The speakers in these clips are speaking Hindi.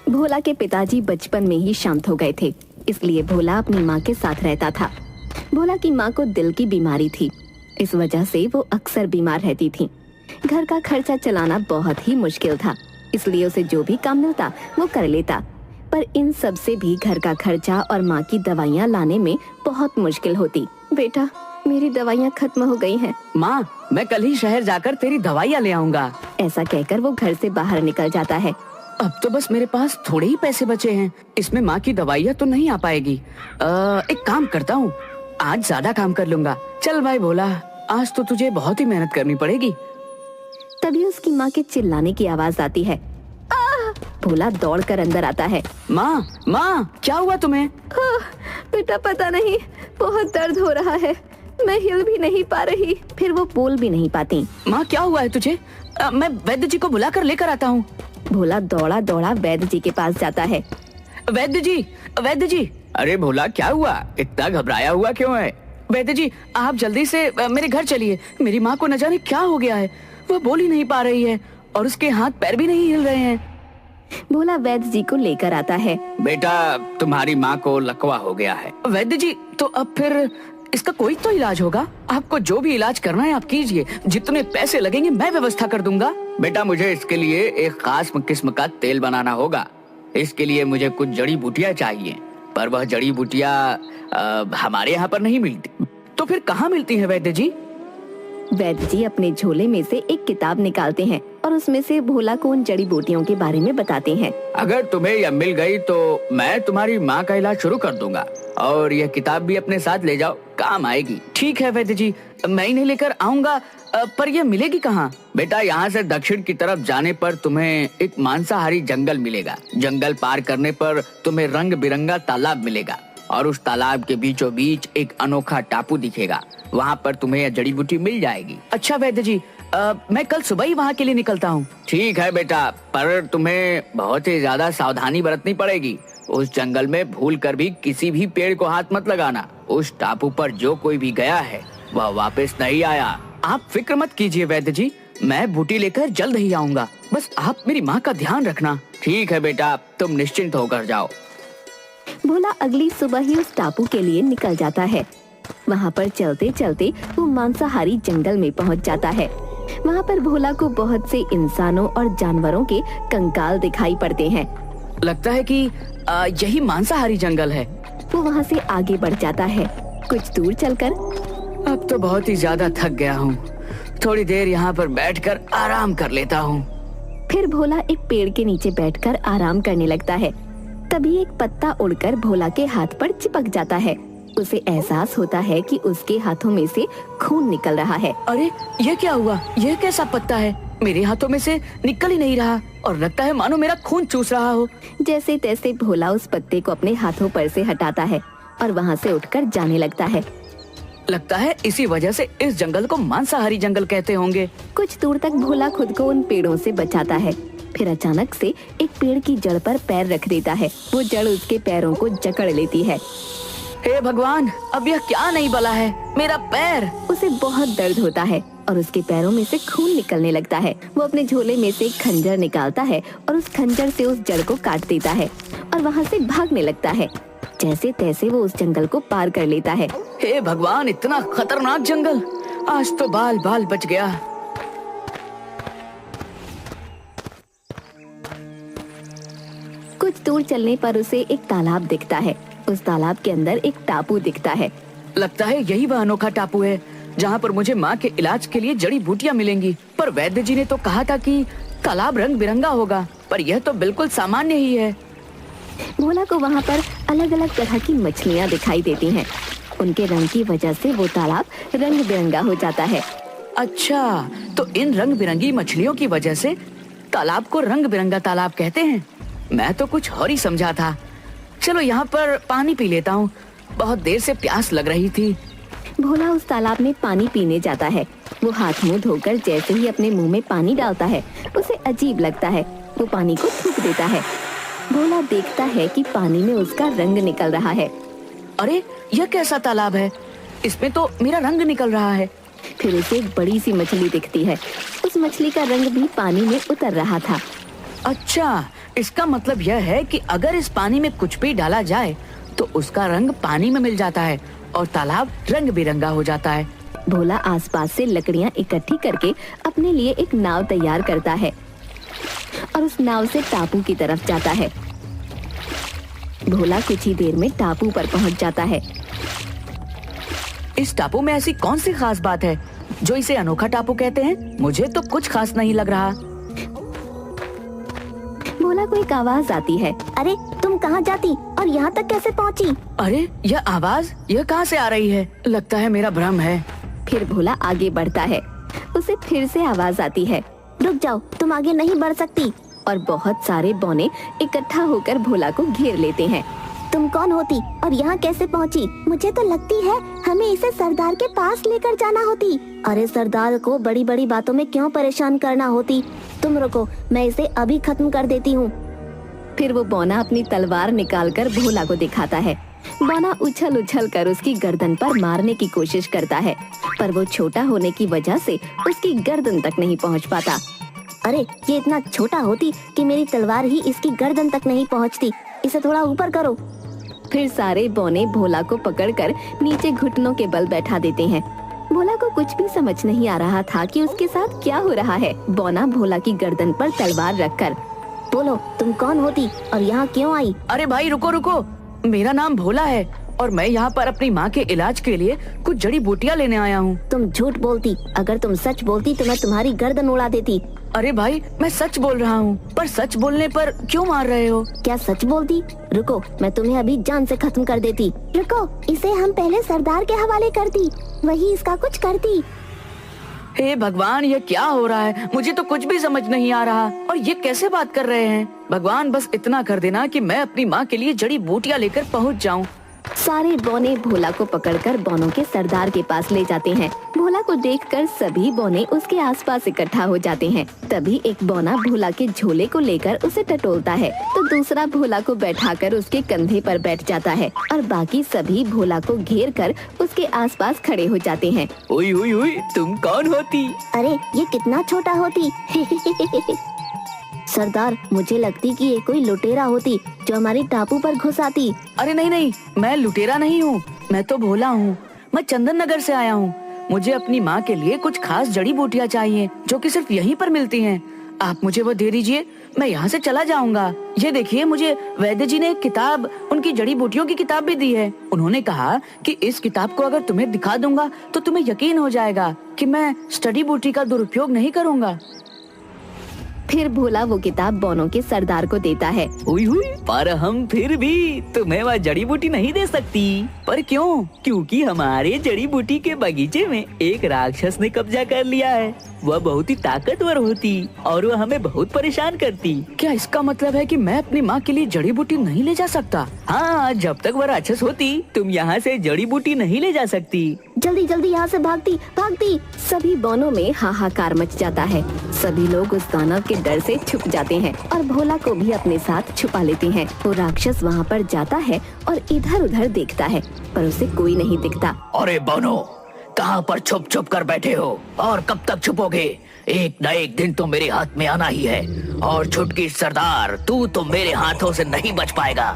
भोला के पिताजी बचपन में ही शांत हो गए थे, इसलिए भोला अपनी माँ के साथ रहता था। भोला की माँ को दिल की बीमारी थी, इस वजह से वो अक्सर बीमार रहती थी। घर का खर्चा चलाना बहुत ही मुश्किल था, इसलिए उसे जो भी काम मिलता वो कर लेता। पर इन सब से भी घर का खर्चा और माँ की दवाइयाँ लाने में बहुत मुश्किल होती। बेटा, मेरी दवाइयाँ खत्म हो गई हैं। माँ, मैं कल ही शहर जाकर तेरी दवाइयाँ ले आऊंगा। ऐसा कहकर वो घर से बाहर निकल जाता है। अब तो बस मेरे पास थोड़े ही पैसे बचे हैं, इसमें माँ की दवाइयाँ तो नहीं आ पाएगी। एक काम करता हूँ, आज ज्यादा काम कर लूंगा। चल भाई भोला, आज तो तुझे बहुत ही मेहनत करनी पड़ेगी। तभी उसकी माँ के चिल्लाने की आवाज आती है। भोला दौड़कर अंदर आता है। माँ, माँ, क्या हुआ तुम्हें? बेटा पता नहीं, बहुत दर्द हो रहा है, मैं हिल भी नहीं पा रही। फिर वो बोल भी नहीं पाती। माँ, क्या हुआ है तुझे? मैं वैद्य जी को बुलाकर लेकर आता हूँ। भोला दौड़ा दौड़ा वैद्य जी के पास जाता है। वैद्य जी, वैद्य जी। अरे भोला, क्या हुआ? इतना घबराया हुआ क्यों है? वैद्य जी, आप जल्दी से मेरे घर चलिए। मेरी माँ को न जाने क्या हो गया है, वो बोल ही नहीं पा रही है और उसके हाथ पैर भी नहीं हिल रहे हैं। भोला वैद्य जी को लेकर आता है। बेटा, तुम्हारी माँ को लकवा हो गया है। वैद्य जी, तो अब फिर इसका कोई तो इलाज होगा। आपको जो भी इलाज करना है आप कीजिए, जितने पैसे लगेंगे मैं व्यवस्था कर दूंगा। बेटा, मुझे इसके लिए एक खास किस्म का तेल बनाना होगा। इसके लिए मुझे कुछ जड़ी बूटियाँ चाहिए, पर वह जड़ी बूटियाँ हमारे यहाँ पर नहीं मिलती। तो फिर कहाँ मिलती है वैद्य जी? वैद्य जी अपने झोले में से एक किताब निकालते हैं और उसमें से भोला को उन जड़ी बूटियों के बारे में बताते हैं। अगर तुम्हें यह मिल गई तो मैं तुम्हारी माँ का इलाज शुरू कर दूंगा, और यह किताब भी अपने साथ ले जाओ, काम आएगी। ठीक है वैद्य जी, मैं इन्हें लेकर आऊंगा। पर यह मिलेगी कहाँ? बेटा, यहाँ से दक्षिण की तरफ जाने पर तुम्हें एक मांसाहारी जंगल मिलेगा। जंगल पार करने पर तुम्हें रंग बिरंगा तालाब मिलेगा, और उस तालाब के बीचों बीच एक अनोखा टापू दिखेगा। वहाँ पर तुम्हें यह जड़ी बूटी मिल जाएगी। अच्छा वैद्य जी, मैं कल सुबह ही वहाँ के लिए निकलता हूँ। ठीक है बेटा, पर तुम्हें बहुत ही ज्यादा सावधानी बरतनी पड़ेगी। उस जंगल में भूल कर भी किसी भी पेड़ को हाथ मत लगाना। उस टापू पर जो कोई भी गया है वह वापस नहीं आया। आप फिक्र मत कीजिए वैद्य जी, मैं बूटी लेकर जल्द ही आऊंगा। बस आप मेरी माँ का ध्यान रखना। ठीक है बेटा, तुम निश्चिंत होकर जाओ। भोला अगली सुबह ही उस टापू के लिए निकल जाता है। वहाँ पर चलते चलते वो मांसाहारी जंगल में पहुँच जाता है। वहाँ पर भोला को बहुत से इंसानों और जानवरों के कंकाल दिखाई पड़ते हैं। लगता है कि यही मांसाहारी जंगल है। वो वहाँ से आगे बढ़ जाता है। कुछ दूर चलकर, अब तो बहुत ही ज्यादा थक गया हूँ, थोड़ी देर यहाँ पर बैठकर आराम कर लेता हूँ। फिर भोला एक पेड़ के नीचे बैठकर आराम करने लगता है। तभी एक पत्ता उड़कर भोला के हाथ पर चिपक जाता है। उसे एहसास होता है कि उसके हाथों में से खून निकल रहा है। अरे, यह क्या हुआ? यह कैसा पत्ता है? मेरे हाथों में से निकल ही नहीं रहा और लगता है मानो मेरा खून चूस रहा हो। जैसे तैसे भोला उस पत्ते को अपने हाथों पर से हटाता है और वहाँ से उठकर जाने लगता है। लगता है इसी वजह से इस जंगल को मांसाहारी जंगल कहते होंगे। कुछ दूर तक भोला खुद को उन पेड़ों से बचाता है। फिर अचानक से एक पेड़ की जड़ पर पैर रख देता है। वो जड़ उसके पैरों को जकड़ लेती है। हे भगवान, अब यह क्या नहीं बला है, मेरा पैर! उसे बहुत दर्द होता है और उसके पैरों में से खून निकलने लगता है। वो अपने झोले में से एक खंजर निकालता है और उस खंजर से उस जड़ को काट देता है और वहाँ से भागने लगता है। जैसे तैसे वो उस जंगल को पार कर लेता है। हे भगवान, इतना खतरनाक जंगल! आज तो बाल बाल बच गया। कुछ दूर चलने पर उसे एक तालाब दिखता है। उस तालाब के अंदर एक टापू दिखता है। लगता है यही वह अनोखा टापू है जहाँ पर मुझे माँ के इलाज के लिए जड़ी बूटियाँ मिलेंगी। पर वैद्य जी ने तो कहा था कि तालाब रंग बिरंगा होगा, पर यह तो बिल्कुल सामान्य ही है। भोला को वहाँ पर अलग अलग तरह की मछलियाँ दिखाई देती हैं। उनके रंग की वजह से वो तालाब रंग बिरंगा हो जाता है। अच्छा, तो इन रंग बिरंगी मछलियों की वजह से तालाब को रंग बिरंगा तालाब कहते हैं। मैं तो कुछ और ही समझा था। चलो यहाँ पर पानी पी लेता हूँ, बहुत देर से प्यास लग रही थी। भोला उस तालाब में पानी पीने जाता है। वो हाथ मुंह धोकर जैसे ही अपने मुंह में पानी डालता है, उसे अजीब लगता है। वो पानी को थूक देता है। भोला देखता है कि पानी में उसका रंग निकल रहा है। अरे, यह कैसा तालाब है? इसमें तो मेरा रंग निकल रहा है। फिर उसे एक बड़ी सी मछली दिखती है। उस मछली का रंग भी पानी में उतर रहा था। अच्छा, इसका मतलब यह है कि अगर इस पानी में कुछ भी डाला जाए तो उसका रंग पानी में मिल जाता है और तालाब रंग बिरंगा हो जाता है। भोला आसपास से लकड़ियां इकट्ठी करके अपने लिए एक नाव तैयार करता है और उस नाव से टापू की तरफ जाता है। भोला कुछ ही देर में टापू पर पहुंच जाता है। इस टापू में ऐसी कौन सी खास बात है जो इसे अनोखा टापू कहते हैं? मुझे तो कुछ खास नहीं लग रहा। भोला को एक आवाज आती है। अरे तुम कहाँ जाती और यहाँ तक कैसे पहुँची? अरे यह आवाज यह कहाँ से आ रही है? लगता है मेरा भ्रम है। फिर भोला आगे बढ़ता है। उसे फिर से आवाज आती है, रुक जाओ, तुम आगे नहीं बढ़ सकती। और बहुत सारे बौने इकट्ठा होकर भोला को घेर लेते हैं। तुम कौन होती और यहाँ कैसे पहुँची? मुझे तो लगती है हमें इसे सरदार के पास लेकर जाना होती। अरे सरदार को बड़ी बड़ी बातों में क्यों परेशान करना होती? तुम रुको, मैं इसे अभी खत्म कर देती हूँ। फिर वो बौना अपनी तलवार निकालकर भोला को दिखाता है। बौना उछल उछल कर उसकी गर्दन पर मारने की कोशिश करता है, पर वो छोटा होने की वजह से उसकी गर्दन तक नहीं पहुंच पाता। अरे ये इतना छोटा होती कि मेरी तलवार ही इसकी गर्दन तक नहीं पहुंचती, इसे थोड़ा ऊपर करो। फिर सारे बौने भोला को पकड़कर नीचे घुटनों के बल बैठा देते हैं। भोला को कुछ भी समझ नहीं आ रहा था कि उसके साथ क्या हो रहा है। बौना भोला की गर्दन पर तलवार रखकर, बोलो तुम कौन होती और यहाँ क्यों आई? अरे भाई रुको रुको, मेरा नाम भोला है और मैं यहाँ पर अपनी माँ के इलाज के लिए कुछ जड़ी बूटियाँ लेने आया हूँ। तुम झूठ बोलती, अगर तुम सच बोलती तो मैं तुम्हारी गर्दन उड़ा देती। अरे भाई मैं सच बोल रहा हूँ, पर सच बोलने पर क्यों मार रहे हो? क्या सच बोलती? रुको, मैं तुम्हें अभी जान से खत्म कर देती। रुको, इसे हम पहले सरदार के हवाले करती, वही इसका कुछ करती। हे भगवान, ये क्या हो रहा है? मुझे तो कुछ भी समझ नहीं आ रहा। और ये कैसे बात कर रहे हैं? भगवान बस इतना कर देना कि मैं अपनी माँ के लिए जड़ी बूटियाँ लेकर पहुँच जाऊँ। सारे बौने भोला को पकड़कर बौनों के सरदार के पास ले जाते हैं। भोला को देखकर सभी बौने उसके आसपास इकट्ठा हो जाते हैं। तभी एक बौना भोला के झोले को लेकर उसे टटोलता है, तो दूसरा भोला को बैठाकर उसके कंधे पर बैठ जाता है और बाकी सभी भोला को घेर कर उसके आसपास खड़े हो जाते हैं। ओई ओई ओई, तुम कौन होती? अरे ये कितना छोटा होती। सरदार, मुझे लगती कि ये कोई लुटेरा होती जो हमारी टापू पर घुस आती। अरे नहीं नहीं, मैं लुटेरा नहीं हूँ, मैं तो भोला हूँ। मैं चंदन नगर से आया हूँ। मुझे अपनी माँ के लिए कुछ खास जड़ी बूटियाँ चाहिए जो कि सिर्फ यहीं पर मिलती हैं। आप मुझे वो दे दीजिए, मैं यहाँ से चला जाऊँगा। ये देखिए, मुझे वैद्य जी ने एक किताब, उनकी जड़ी बूटियों की किताब भी दी है। उन्होंने कहा कि इस किताब को अगर तुम्हें दिखा दूंगा तो तुम्हें यकीन हो जाएगा कि मैं स्टडी बूटी का दुरुपयोग नहीं करूँगा। फिर भोला वो किताब बौनों के सरदार को देता है। हुई हुई, पर हम फिर भी तुम्हें वह जड़ी बूटी नहीं दे सकती। पर क्यों? क्योंकि हमारे जड़ी बूटी के बगीचे में एक राक्षस ने कब्जा कर लिया है। वह बहुत ही ताकतवर होती और वह हमें बहुत परेशान करती। क्या इसका मतलब है कि मैं अपनी माँ के लिए जड़ी बूटी नहीं ले जा सकता? हाँ, जब तक वह राक्षस होती तुम यहाँ से जड़ी बूटी नहीं ले जा सकती। जल्दी जल्दी यहाँ से भागती भागती। सभी बौनों में हाहाकार मच जाता है। सभी लोग उस दानव के डर से छुप जाते हैं और भोला को भी अपने साथ छुपा लेते हैं। वो राक्षस वहाँ पर जाता है और इधर उधर देखता है, पर उसे कोई नहीं दिखता। अरे बौनो, कहाँ पर छुप छुप कर बैठे हो और कब तक छुपोगे? एक न एक दिन तो मेरे हाथ में आना ही है और छुटकी सरदार, तू तो मेरे हाथों से नहीं बच पाएगा।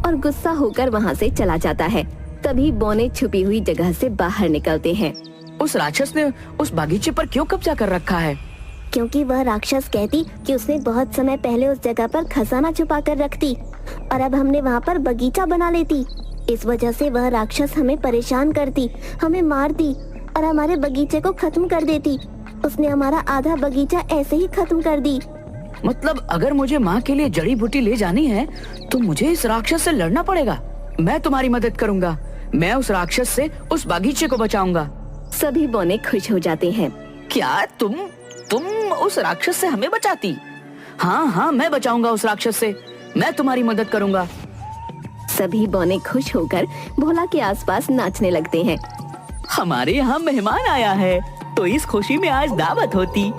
और गुस्सा होकर वहाँ से चला जाता है। तभी बौने छुपी हुई जगह से बाहर निकलते हैं। उस राक्षस ने उस बागीचे पर क्यों कब्जा कर रखा है? क्योंकि वह राक्षस कहती कि उसने बहुत समय पहले उस जगह पर खजाना छुपा कर रखती और अब हमने वहाँ पर बगीचा बना लेती। इस वजह से वह राक्षस हमें परेशान करती, हमें मारती और हमारे बगीचे को खत्म कर देती। उसने हमारा आधा बगीचा ऐसे ही खत्म कर दी। मतलब अगर मुझे माँ के लिए जड़ी बूटी ले जानी है तो मुझे इस राक्षस से लड़ना पड़ेगा। मैं तुम्हारी मदद करूँगा। मैं उस राक्षस से उस बागीचे को बचाऊंगा। सभी बौने खुश हो जाते हैं। क्या तुम उस राक्षस से हमें बचाती? हाँ हाँ, मैं बचाऊंगा उस राक्षस से। मैं तुम्हारी मदद करूंगा। सभी बौने खुश होकर भोला के आसपास नाचने लगते हैं। हमारे यहाँ मेहमान आया है तो इस खुशी में आज दावत होती।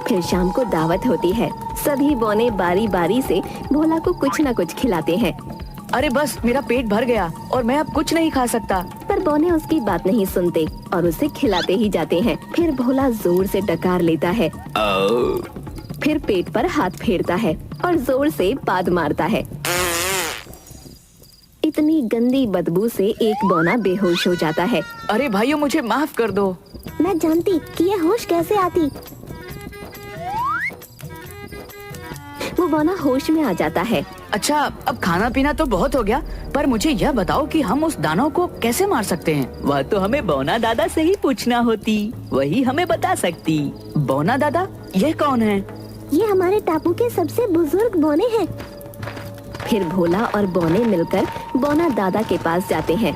फिर शाम को दावत होती है। सभी बौने बारी बारी से भोला को कुछ न कुछ खिलाते हैं। अरे बस, मेरा पेट भर गया और मैं अब कुछ नहीं खा सकता। पर बौने उसकी बात नहीं सुनते और उसे खिलाते ही जाते हैं। फिर भोला जोर से डकार लेता है। फिर पेट पर हाथ फेरता है और जोर से पाद मारता है। इतनी गंदी बदबू से एक बौना बेहोश हो जाता है। अरे भाइयों, मुझे माफ कर दो। मैं जानती कि ये होश कैसे आती। वो बौना होश में आ जाता है। अच्छा, अब खाना पीना तो बहुत हो गया, पर मुझे यह बताओ कि हम उस दानव को कैसे मार सकते हैं? वह तो हमें बौना दादा से ही पूछना होती, वही हमें बता सकती। बौना दादा, यह कौन है? ये हमारे टापू के सबसे बुजुर्ग बौने हैं। फिर भोला और बौने मिलकर बौना दादा के पास जाते हैं।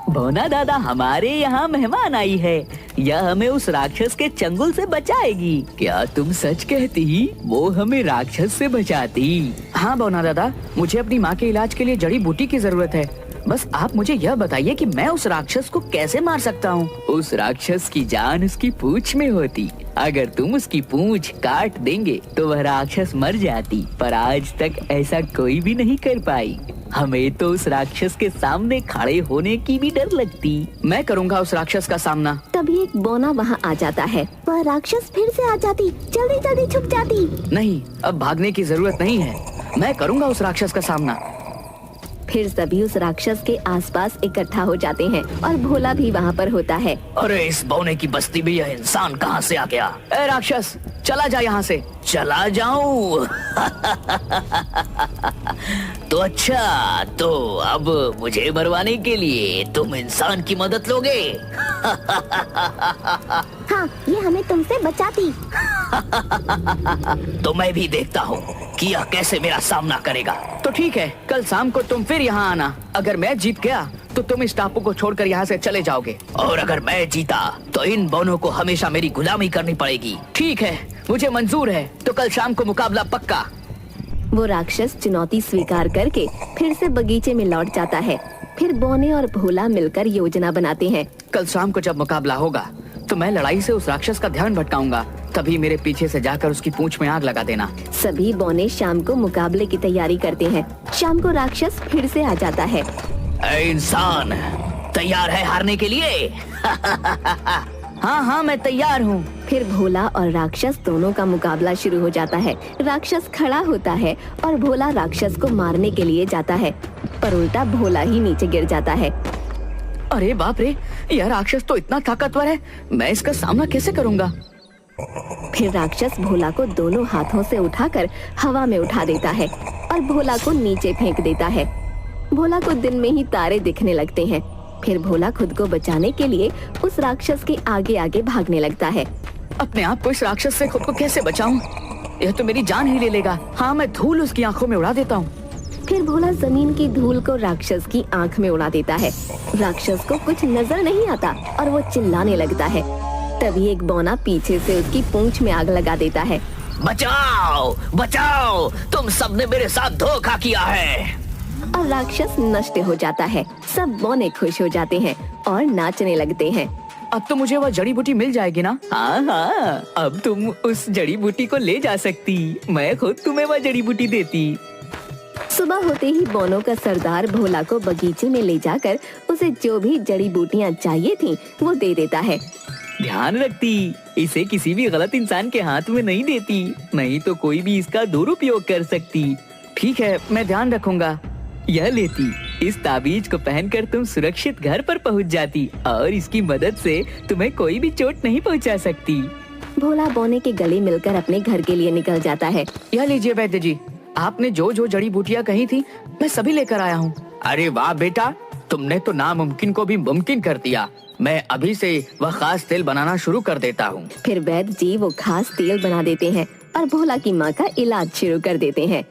बौना दादा, हमारे यहाँ मेहमान आई है, यह हमें उस राक्षस के चंगुल से बचाएगी। क्या तुम सच कहती? वो हमें राक्षस से बचाती। हाँ बौना दादा, मुझे अपनी माँ के इलाज के लिए जड़ी बूटी की जरूरत है। बस आप मुझे यह बताइए कि मैं उस राक्षस को कैसे मार सकता हूँ? उस राक्षस की जान उसकी पूंछ में होती। अगर तुम उसकी पूंछ काट देंगे तो वह राक्षस मर जाती, पर आज तक ऐसा कोई भी नहीं कर पाई। हमें तो उस राक्षस के सामने खड़े होने की भी डर लगती। मैं करूँगा उस राक्षस का सामना। तभी एक बौना वहाँ आ जाता है। वह राक्षस फिर से आ जाती, जल्दी जल्दी छुप जाती। नहीं, अब भागने की जरूरत नहीं है, मैं करूँगा उस राक्षस का सामना। फिर सभी उस राक्षस के आसपास इकट्ठा हो जाते हैं और भोला भी वहाँ पर होता है। अरे इस बौने की बस्ती में यह इंसान कहाँ से आ गया? ए राक्षस, चला जा यहाँ से। चला जाऊं? तो अच्छा, तो अब मुझे मरवाने के लिए तुम इंसान की मदद लोगे? हाँ, ये हमें तुमसे बचाती। तो मैं भी देखता हूँ कि यह कैसे मेरा सामना करेगा। तो ठीक है, कल शाम को तुम फिर यहाँ आना। अगर मैं जीत गया तो तुम इस टापू को छोड़कर यहाँ से चले जाओगे, और अगर मैं जीता तो इन बौनों को हमेशा मेरी गुलामी करनी पड़ेगी। ठीक है, मुझे मंजूर है। तो कल शाम को मुकाबला पक्का। वो राक्षस चुनौती स्वीकार करके फिर से बगीचे में लौट जाता है। फिर बौने और भोला मिलकर योजना बनाते हैं। कल शाम को जब मुकाबला होगा तो मैं लड़ाई से उस राक्षस का ध्यान भटकाऊंगा, तभी मेरे पीछे से जाकर उसकी पूंछ में आग लगा देना। सभी बौने शाम को मुकाबले की तैयारी करते हैं। शाम को राक्षस फिर से आ जाता है। ऐ इंसान, तैयार है हारने के लिए? हाँ हाँ, मैं तैयार हूँ। फिर भोला और राक्षस दोनों का मुकाबला शुरू हो जाता है। राक्षस खड़ा होता है और भोला राक्षस को मारने के लिए जाता है, पर उल्टा भोला ही नीचे गिर जाता है। अरे बाप रे, यह राक्षस तो इतना ताकतवर है, मैं इसका सामना कैसे करूँगा? फिर राक्षस भोला को दोनों हाथों से उठाकर हवा में उठा देता है और भोला को नीचे फेंक देता है। भोला को दिन में ही तारे दिखने लगते हैं। फिर भोला खुद को बचाने के लिए उस राक्षस के आगे आगे भागने लगता है। अपने आप को इस राक्षस से खुद को कैसे बचाऊं? यह तो मेरी जान ही ले लेगा। हाँ, मैं धूल उसकी आंखों में उड़ा देता हूँ। फिर भोला जमीन की धूल को राक्षस की आंख में उड़ा देता है। राक्षस को कुछ नजर नहीं आता और वो चिल्लाने लगता है। तभी एक बौना पीछे से उसकी पूंछ में आग लगा देता है। बचाओ बचाओ, तुम सबने मेरे साथ धोखा किया है। और राक्षस नष्ट हो जाता है। सब बौने खुश हो जाते हैं और नाचने लगते हैं। अब तो मुझे वह जड़ी बूटी मिल जाएगी ना? हाँ हाँ, अब तुम उस जड़ी बूटी को ले जा सकती। मैं खुद तुम्हें वह जड़ी बूटी देती। सुबह होते ही बौनों का सरदार भोला को बगीचे में ले जाकर उसे जो भी जड़ी बूटियाँ चाहिए थीं, वो दे देता है। ध्यान रखती, इसे किसी भी गलत इंसान के हाथ में नहीं देती, नहीं तो कोई भी इसका दुरुपयोग कर सकती। ठीक है, मैं ध्यान रखूंगा। यह लेती, इस ताबीज को पहनकर तुम सुरक्षित घर पर पहुंच जाती और इसकी मदद से तुम्हें कोई भी चोट नहीं पहुंचा सकती। भोला बौने के गले मिलकर अपने घर के लिए निकल जाता है। यह लीजिए वैद्य जी, आपने जो जो जड़ी बूटियाँ कही थी, मैं सभी लेकर आया हूँ। अरे वाह बेटा, तुमने तो नामुमकिन को भी मुमकिन कर दिया। मैं अभी से वह खास तेल बनाना शुरू कर देता हूँ। फिर वैद्य जी वो खास तेल बना देते हैं और भोला की माँ का इलाज शुरू कर देते हैं।